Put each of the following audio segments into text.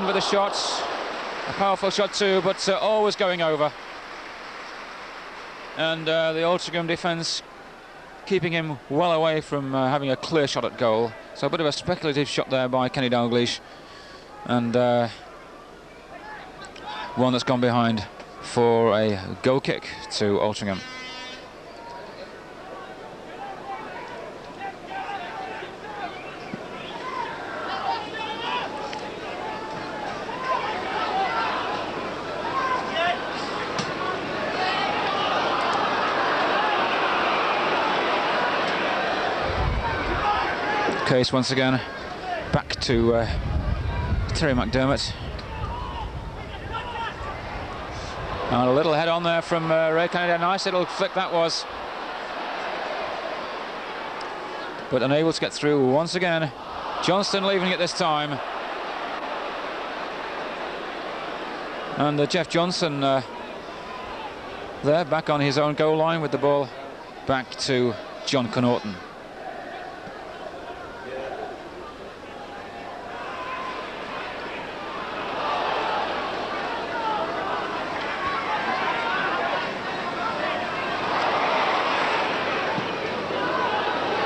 with a shot, a powerful shot too, but always going over. And the Altrincham defence keeping him well away from having a clear shot at goal. So a bit of a speculative shot there by Kenny Dalglish, and one that's gone behind for a goal kick to Altrincham. Case once again back to Terry McDermott, and a little head on there from Ray Kennedy. A nice little flick that was, but unable to get through once again. Johnston leaving it this time, and Jeff Johnson there back on his own goal line with the ball back to John Connaughton.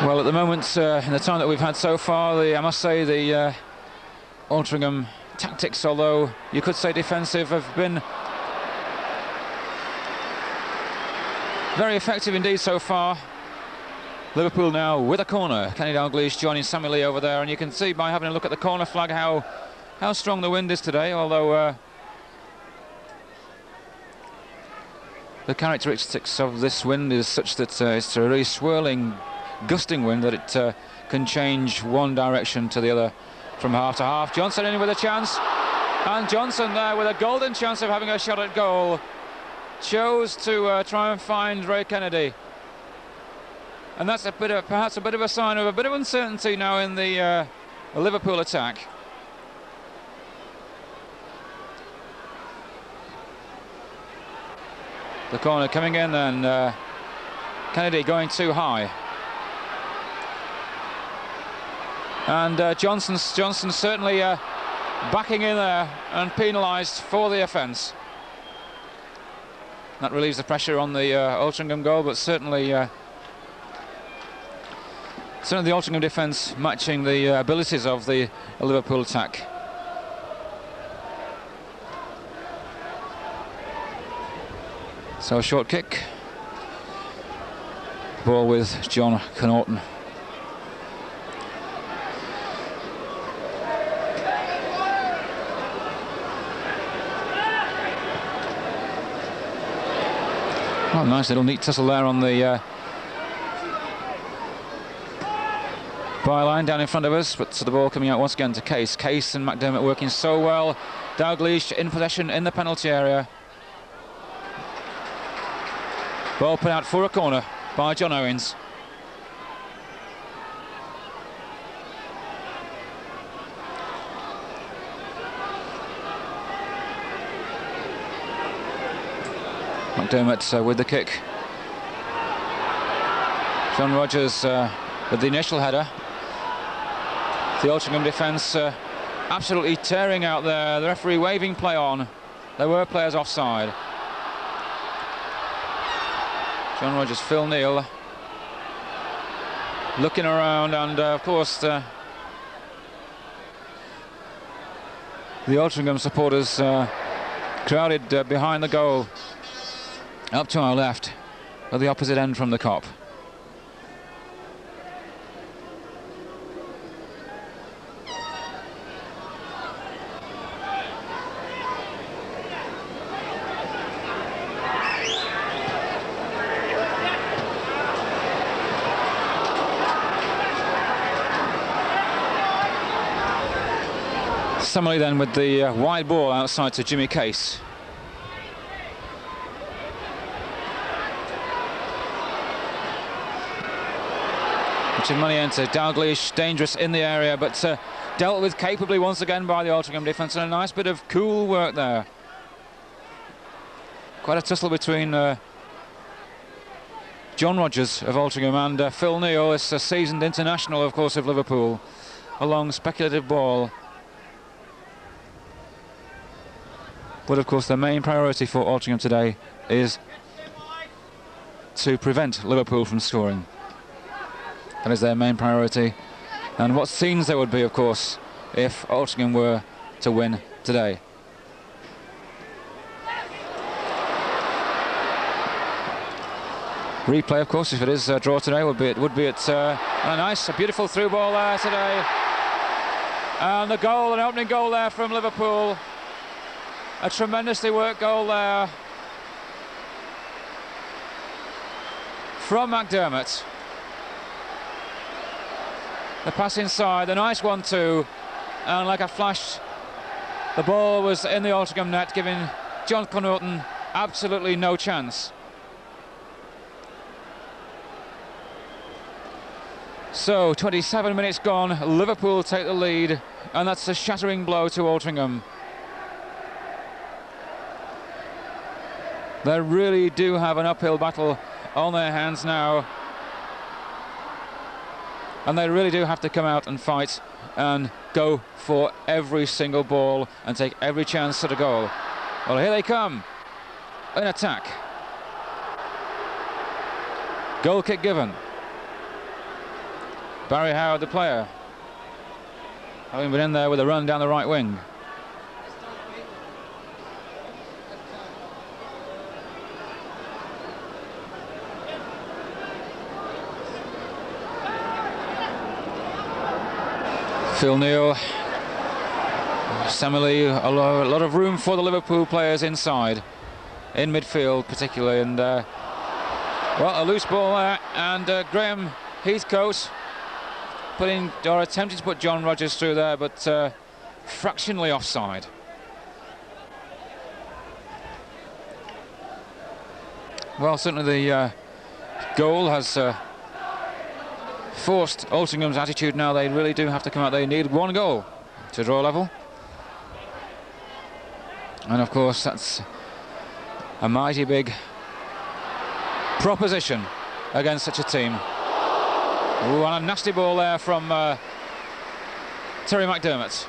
Well, at the moment, in the time that we've had so far, I must say the Altrincham tactics, although you could say defensive, have been very effective indeed so far. Liverpool now with a corner. Kenny Dalglish joining Sammy Lee over there, and you can see by having a look at the corner flag how strong the wind is today, although the characteristics of this wind is such that it's a really swirling, gusting wind that it can change one direction to the other from half to half. Johnson in with a chance, and Johnson there with a golden chance of having a shot at goal. Chose to try and find Ray Kennedy, and that's perhaps a bit of a sign of a bit of uncertainty now in the Liverpool attack. The corner coming in, and Kennedy going too high. And Johnson certainly backing in there and penalised for the offence. That relieves the pressure on the Altrincham goal, but certainly the Altrincham defence matching the abilities of the Liverpool attack. So a short kick. Ball with John Connaughton. Oh, nice little neat tussle there on the byline down in front of us, but the ball coming out once again to Case. Case and McDermott working so well. Dalglish in possession in the penalty area. Ball put out for a corner by John Owens. McDermott with the kick. John Rogers with the initial header. The Altrincham defence absolutely tearing out there. The referee waving play on. There were players offside. John Rogers, Phil Neal looking around, and of course the Altrincham supporters crowded behind the goal. Up to our left, at the opposite end from the Kop. Summerly then with the wide ball outside to Jimmy Case. Money into Dalglish, dangerous in the area, but dealt with capably once again by the Altrincham defence, and a nice bit of cool work there. Quite a tussle between John Rogers of Altrincham and Phil Neal, is a seasoned international, of course, of Liverpool. A long speculative ball. But of course the main priority for Altrincham today is to prevent Liverpool from scoring. That is their main priority. And what scenes there would be, of course, if Altrincham were to win today. Replay, of course, if it is a draw today, would be at a beautiful through ball there today. And the goal, an opening goal there from Liverpool. A tremendously worked goal there from McDermott. The pass inside, the nice 1-2, and like a flash, the ball was in the Altrincham net, giving John Connaughton absolutely no chance. So 27 minutes gone, Liverpool take the lead, and that's a shattering blow to Altrincham. They really do have an uphill battle on their hands now, and they really do have to come out and fight and go for every single ball and take every chance at a goal. Well, here they come in attack. Goal kick given. Barry Howard, the player, having been in there with a run down the right wing. Phil Neal, Samily, a lot of room for the Liverpool players inside, in midfield particularly, and well, a loose ball there, and Graham Heathcote attempting to put John Rogers through there, but fractionally offside. Well, certainly the goal has forced Altringham's attitude now. They really do have to come out. They need one goal to draw level, and of course that's a mighty big proposition against such a team. Ooh, and a nasty ball there from Terry McDermott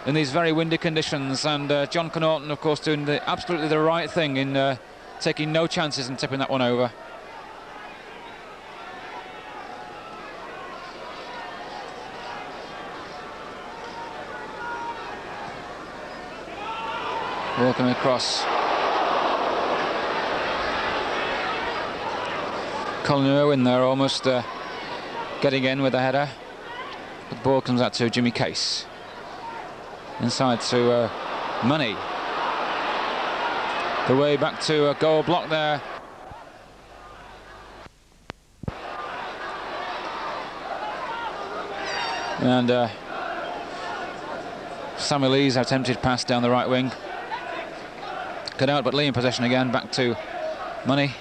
in these very windy conditions, and John Connaughton, of course, doing absolutely the right thing in taking no chances and tipping that one over. Walking across. Colin Irwin there almost getting in with a header. But the ball comes out to Jimmy Case. Inside to Money. The way back to a goal block there. And Sammy Lee's attempted pass down the right wing. Cut out, but Lee in possession again, back to Money.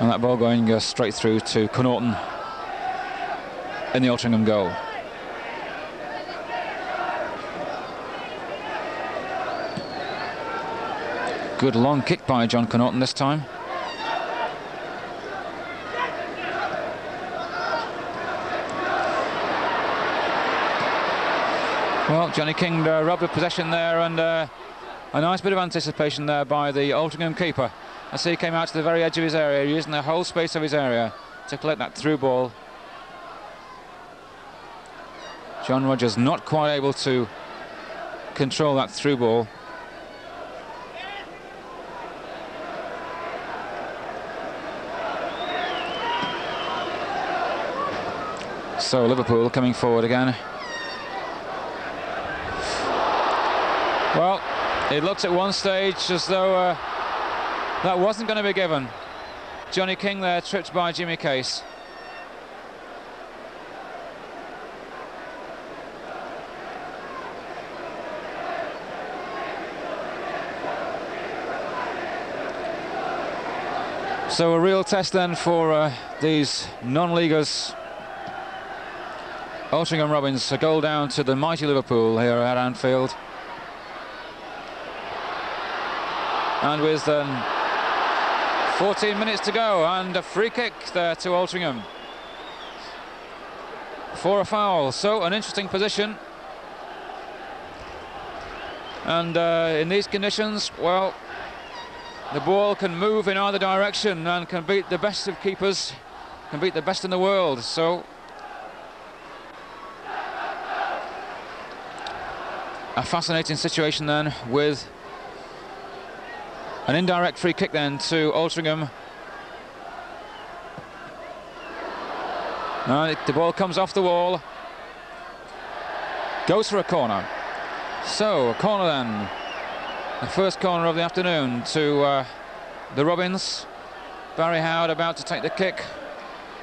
And that ball going straight through to Connaughton in the Altrincham goal. Good long kick by John Connaughton this time. Well, Johnny King robbed of possession there, and a nice bit of anticipation there by the Altrincham keeper. As he came out to the very edge of his area, using the whole space of his area to collect that through ball. John Rogers not quite able to control that through ball. So Liverpool coming forward again. Well, it looks at one stage as though that wasn't going to be given. Johnny King there tripped by Jimmy Case. So a real test then for these non-leaguers. Altrincham Robins, a goal down to the mighty Liverpool here at Anfield. And with 14 minutes to go, and a free kick there to Altrincham. for a foul. So an interesting position. And in these conditions, well, the ball can move in either direction and can beat the best of keepers, can beat the best in the world. So a fascinating situation then, with an indirect free kick then to Altrincham. The ball comes off the wall, goes for a corner. So a corner then, the first corner of the afternoon to the Robins. Barry Howard about to take the kick,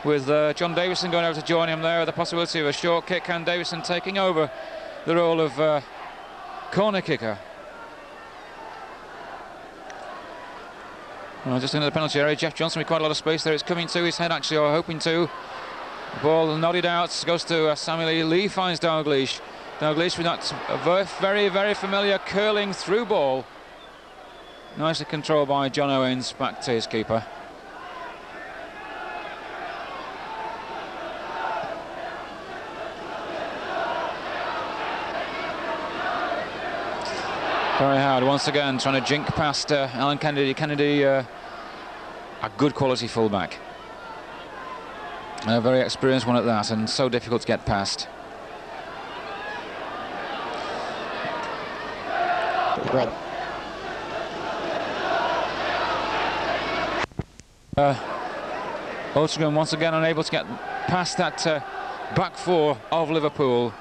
with John Davison going over to join him there, with the possibility of a short kick, and Davison taking over the role of corner kicker. Well, just into the penalty area, Jeff Johnson with quite a lot of space there. It's coming to his head actually, or hoping to. The ball nodded out, goes to Samuel Lee. Lee finds Dalglish. Dalglish with that very, very familiar curling through ball. Nicely controlled by John Owens, back to his keeper. Barry Howard once again trying to jink past Alan Kennedy. Kennedy, a good quality fullback. A very experienced one at that, and so difficult to get past. Altrincham once again unable to get past that back four of Liverpool.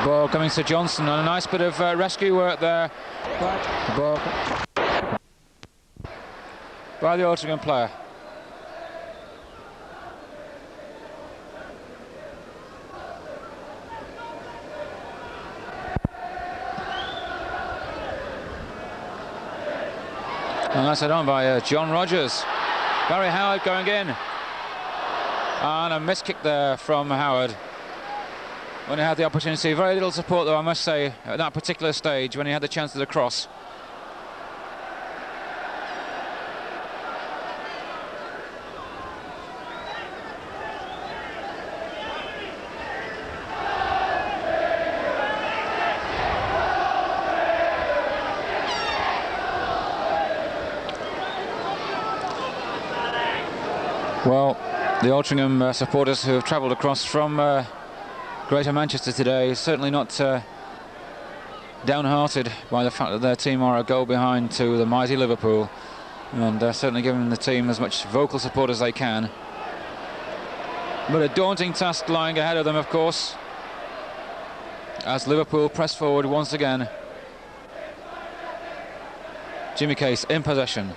Ball coming to Johnson, and a nice bit of rescue work there. The ball by the Altrincham player. And that's it on by John Rogers. Barry Howard going in. And a missed kick there from Howard when he had the opportunity. Very little support though, I must say, at that particular stage when he had the chance of the cross. Well, the Altrincham supporters who have travelled across from Greater Manchester today, certainly not downhearted by the fact that their team are a goal behind to the mighty Liverpool, and certainly giving the team as much vocal support as they can. But a daunting task lying ahead of them, of course, as Liverpool press forward once again. Jimmy Case in possession.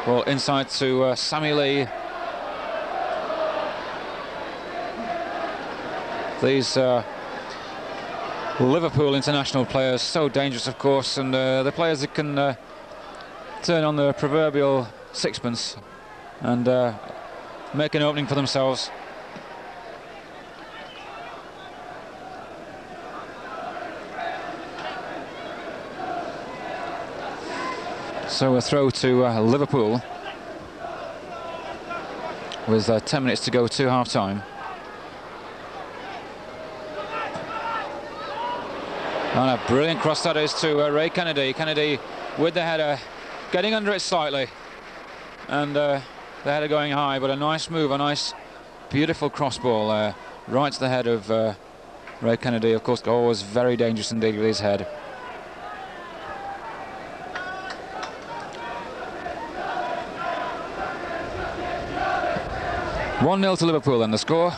Well, inside to Sammy Lee. These Liverpool international players, so dangerous of course, and the players that can turn on the proverbial sixpence and make an opening for themselves. So a throw to Liverpool with 10 minutes to go to half-time. And a brilliant cross that is to Ray Kennedy. Kennedy with the header, getting under it slightly, and the header going high, but a nice move, a nice beautiful cross ball right to the head of Ray Kennedy. Of course, always very dangerous indeed with his head. One 0 to Liverpool then the score.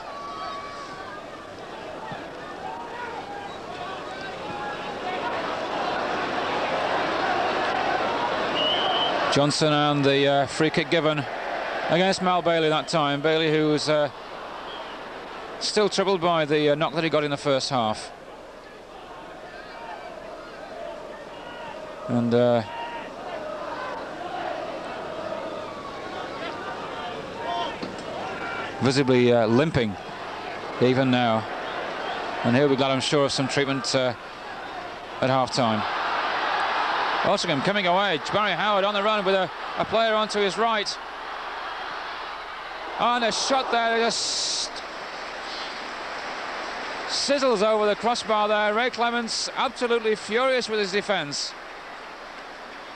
Johnson and the free kick given against Mal Bailey that time. Bailey, who was still troubled by the knock that he got in the first half. And visibly limping even now. And he'll be glad, I'm sure, of some treatment at half-time. Altrincham coming away. Barry Howard on the run with a player onto his right. And a shot there just sizzles over the crossbar there. Ray Clements absolutely furious with his defence.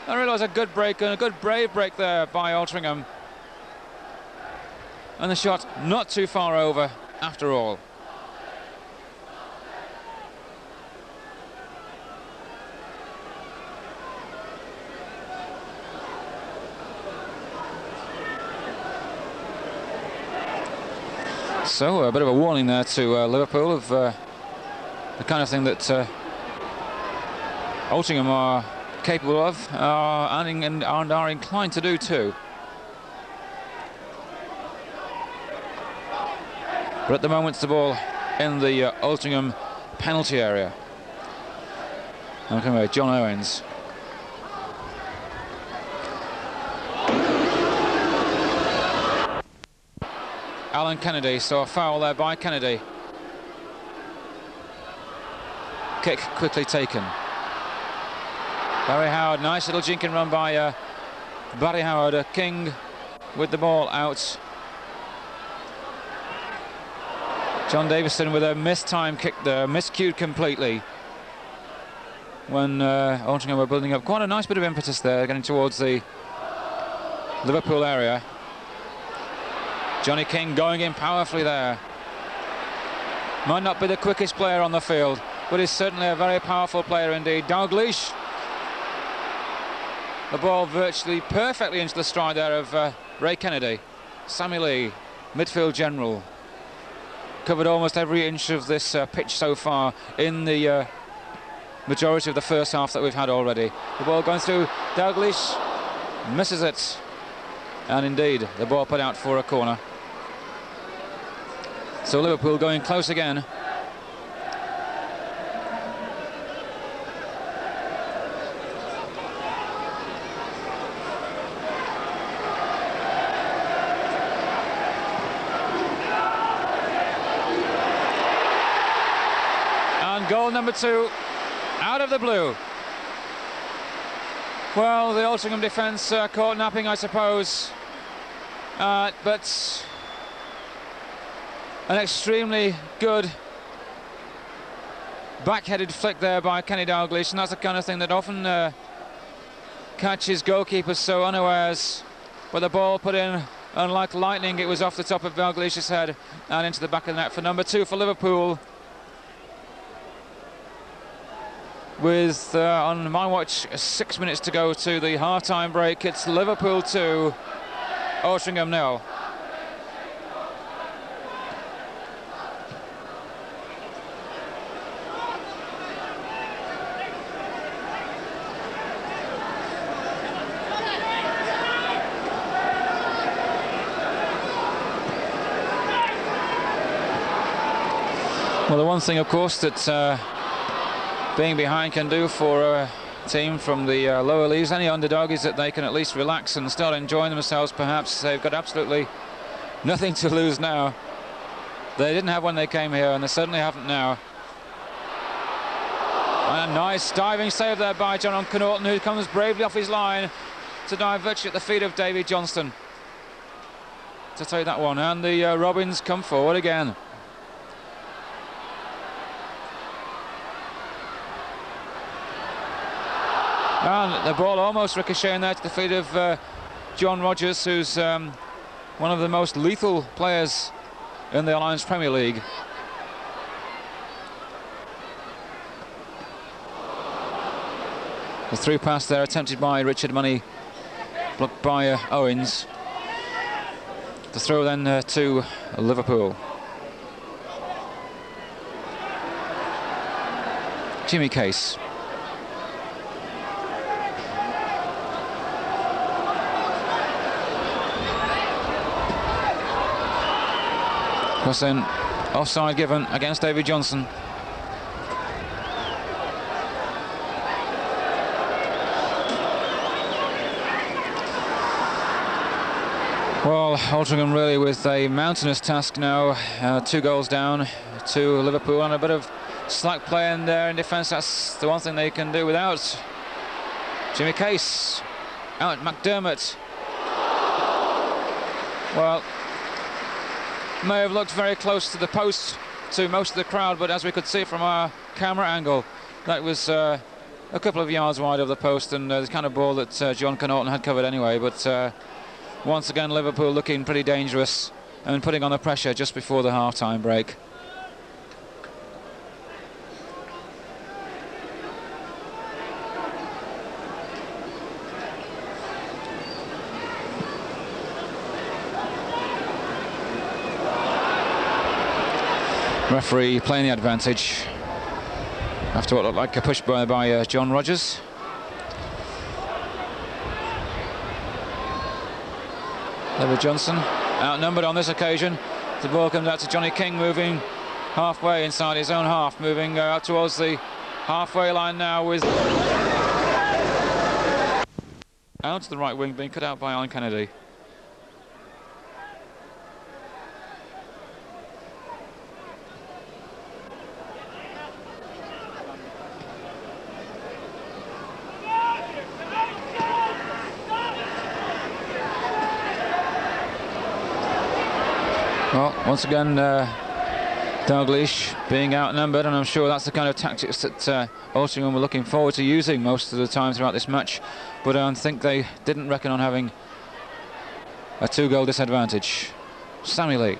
I realise a good break and a good brave break there by Altrincham. And the shot not too far over after all. So a bit of a warning there to Liverpool of the kind of thing that Altrincham are capable of and are inclined to do too. But at the moment the ball in the Altrincham penalty area. Okay, John Owens. Alan Kennedy, so a foul there by Kennedy. Kick quickly taken. Barry Howard, nice little jinking run by Barry Howard. King with the ball out. John Davison with a mistimed kick there, miscued completely. When Altrincham were building up quite a nice bit of impetus there, getting towards the Liverpool area. Johnny King going in powerfully there. Might not be the quickest player on the field, but he's certainly a very powerful player indeed. Dalglish. The ball virtually perfectly into the stride there of Ray Kennedy. Sammy Lee, midfield general. Covered almost every inch of this pitch so far in the majority of the first half that we've had already. The ball going through Dalglish, misses it. And indeed, the ball put out for a corner. So Liverpool going close again. And goal number 2, out of the blue. Well, the Altrincham defence caught napping, I suppose. But an extremely good back-headed flick there by Kenny Dalglish, and that's the kind of thing that often catches goalkeepers so unawares. But the ball put in, and like lightning, it was off the top of Dalglish's head and into the back of the net for number 2 for Liverpool. With, on my watch, 6 minutes to go to the half-time break. It's Liverpool 2, Altrincham 0. Well, the one thing, of course, that being behind can do for a team from the lower leagues, any underdog, is that they can at least relax and start enjoying themselves. Perhaps they've got absolutely nothing to lose now. They didn't have when they came here, and they certainly haven't now. And a nice diving save there by John O'Connorton, who comes bravely off his line to dive virtually at the feet of Davy Johnston to take that one. And the Robins come forward again. And the ball almost ricocheting there to the feet of John Rogers, who's one of the most lethal players in the Alliance Premier League. The through pass there attempted by Richard Money, blocked by Owens. The throw then to Liverpool. Jimmy Case. Cross in, offside given against David Johnson. Well, Altrincham really with a mountainous task now. 2 goals down to Liverpool, and a bit of slack play in there in defence. That's the one thing they can do without. Jimmy Case, out McDermott. Well, may have looked very close to the post to most of the crowd, but as we could see from our camera angle, that was a couple of yards wide of the post, and the kind of ball that John Connaughton had covered anyway. But once again, Liverpool looking pretty dangerous and putting on the pressure just before the half-time break. Referee playing the advantage after what looked like a push by John Rogers. David Johnson outnumbered on this occasion. The ball comes out to Johnny King, moving halfway inside his own half, moving out towards the halfway line now, with out to the right wing, being cut out by Alan Kennedy. Well, once again, Dalglish being outnumbered, and I'm sure that's the kind of tactics that Altrincham were looking forward to using most of the time throughout this match, but I think they didn't reckon on having a 2-goal disadvantage. Sammy Lee,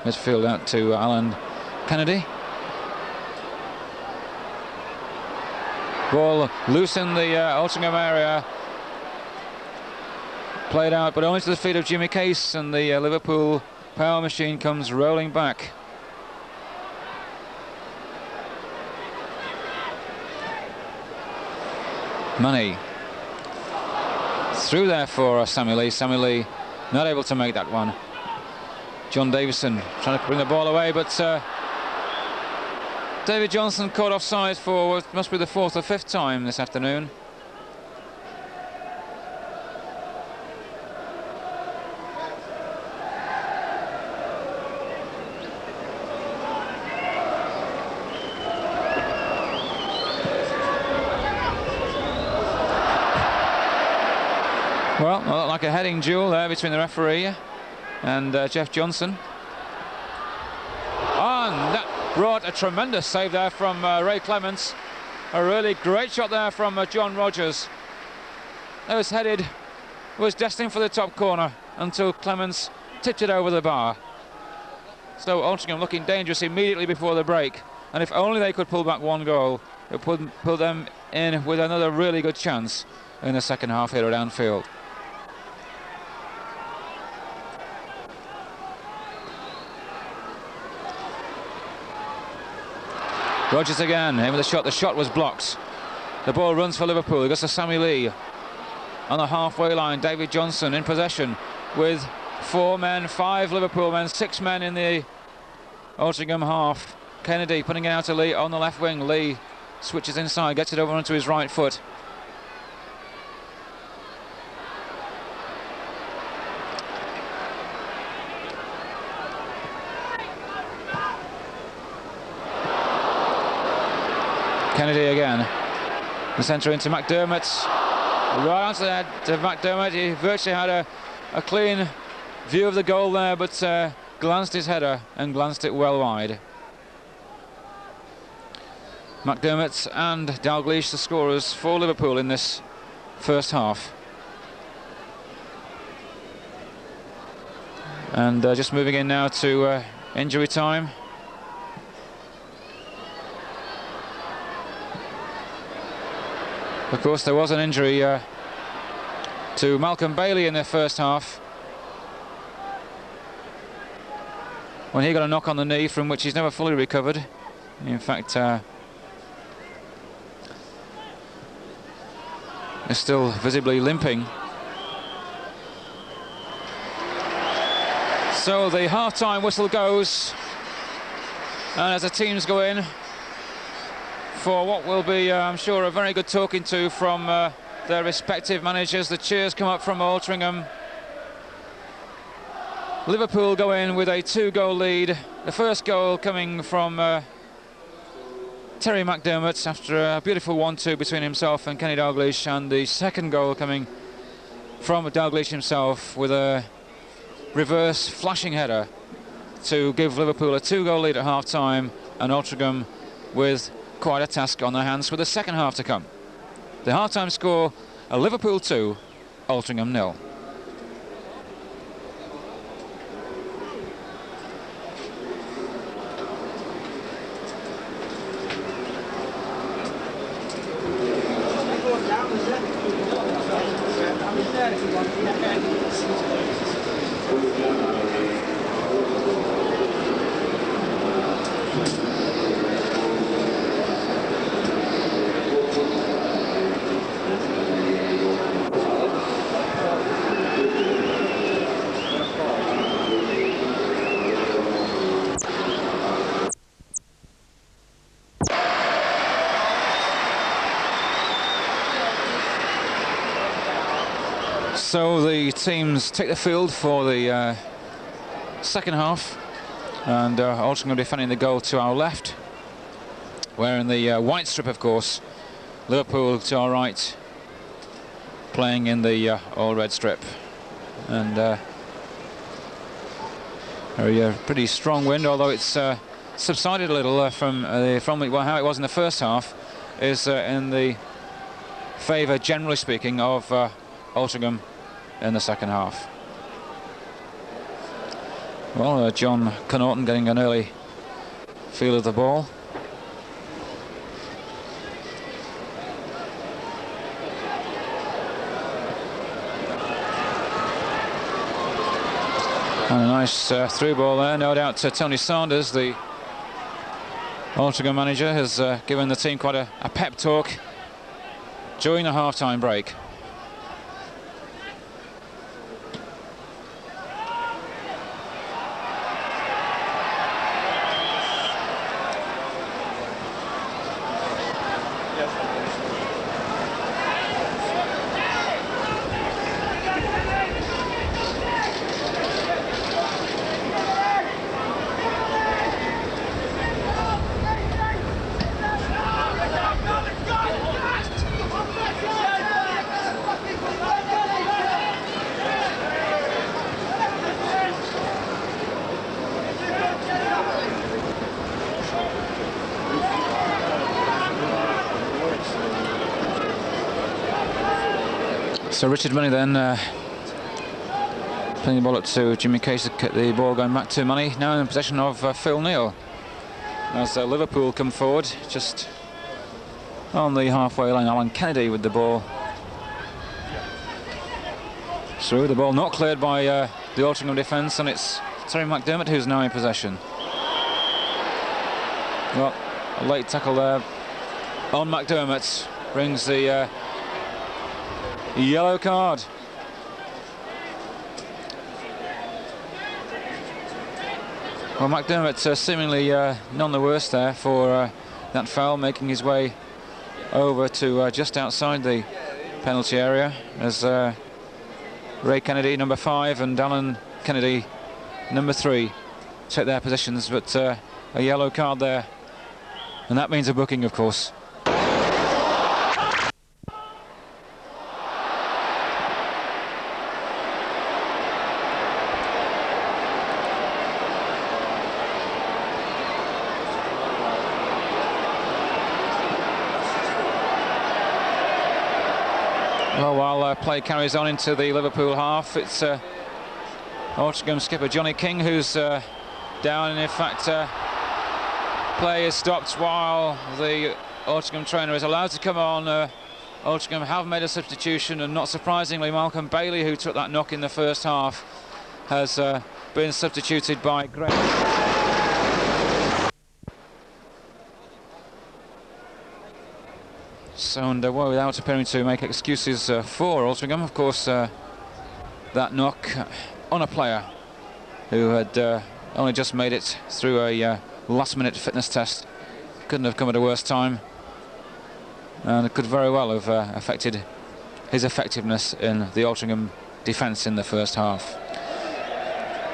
midfield out to Alan Kennedy. Ball loose in the Altrincham area, played out, but only to the feet of Jimmy Case, and the Liverpool power machine comes rolling back. Money through there for Sammy Lee. Sammy Lee not able to make that one. John Davison trying to bring the ball away, but David Johnson caught offside for what must be the 4th or 5th time this afternoon. Well, like a heading duel there between the referee and Jeff Johnson. And that brought a tremendous save there from Ray Clements. A really great shot there from John Rogers. That was headed, was destined for the top corner until Clements tipped it over the bar. So Altrincham looking dangerous immediately before the break. And if only they could pull back 1 goal, it would put them in with another really good chance in the second half here at Anfield. Rogers again, in with a shot. The shot was blocked. The ball runs for Liverpool. It goes to Sammy Lee on the halfway line. David Johnson in possession with 4 men, 5 Liverpool men, 6 men in the Altrincham half. Kennedy putting it out to Lee on the left wing. Lee switches inside, gets it over onto his right foot. Kennedy again. The centre into McDermott. Right onto the head to McDermott. He virtually had a clean view of the goal there, but glanced his header and glanced it well wide. McDermott and Dalglish, the scorers for Liverpool in this first half. And just moving in now to injury time. Of course, there was an injury to Malcolm Bailey in the first half, when he got a knock on the knee from which he's never fully recovered. In fact, is still visibly limping. So the half-time whistle goes, and as the teams go in for what will be, I'm sure, a very good talking to from their respective managers. The cheers come up from Altrincham. Liverpool go in with a 2-goal lead. The first goal coming from Terry McDermott after a beautiful 1-2 between himself and Kenny Dalglish, and the second goal coming from Dalglish himself with a reverse flashing header to give Liverpool a 2-goal lead at half-time, and Altrincham with quite a task on their hands for the second half to come. The half-time score, a Liverpool 2, Altrincham 0. So the teams take the field for the second half, and Altrincham defending the goal to our left, where in the white strip, of course, Liverpool to our right, playing in the all red strip. And a pretty strong wind, although it's subsided a little from how it was in the first half, is in the favour, generally speaking, of Altrincham in the second half. Well, John Connaughton getting an early feel of the ball. And a nice through ball there, no doubt to Tony Sanders, the Altrincham manager, has given the team quite a pep talk during the half-time break. So Richard Money then playing the ball up to Jimmy Case, the ball going back to Money, now in possession of Phil Neal. As Liverpool come forward, just on the halfway line, Alan Kennedy with the ball through. The ball not cleared by the Altrincham defence, and it's Terry McDermott who's now in possession. Well, a late tackle there on McDermott brings the yellow card. Well, McDermott seemingly none the worse there for that foul, making his way over to just outside the penalty area, as Ray Kennedy, number 5, and Alan Kennedy, number 3, take their positions, but a yellow card there, and that means a booking, of course. Well, while play carries on into the Liverpool half, it's Altrincham skipper Johnny King who's down, and in fact play is stopped while the Altrincham trainer is allowed to come on. Altrincham have made a substitution, and not surprisingly Malcolm Bailey, who took that knock in the first half, has been substituted by Greg. So, and without appearing to make excuses for Altrincham, of course, that knock on a player who had only just made it through a last-minute fitness test couldn't have come at a worse time, and it could very well have affected his effectiveness in the Altrincham defence in the first half.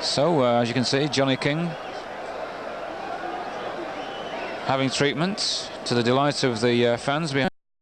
So as you can see, Johnny King having treatment to the delight of the fans behind.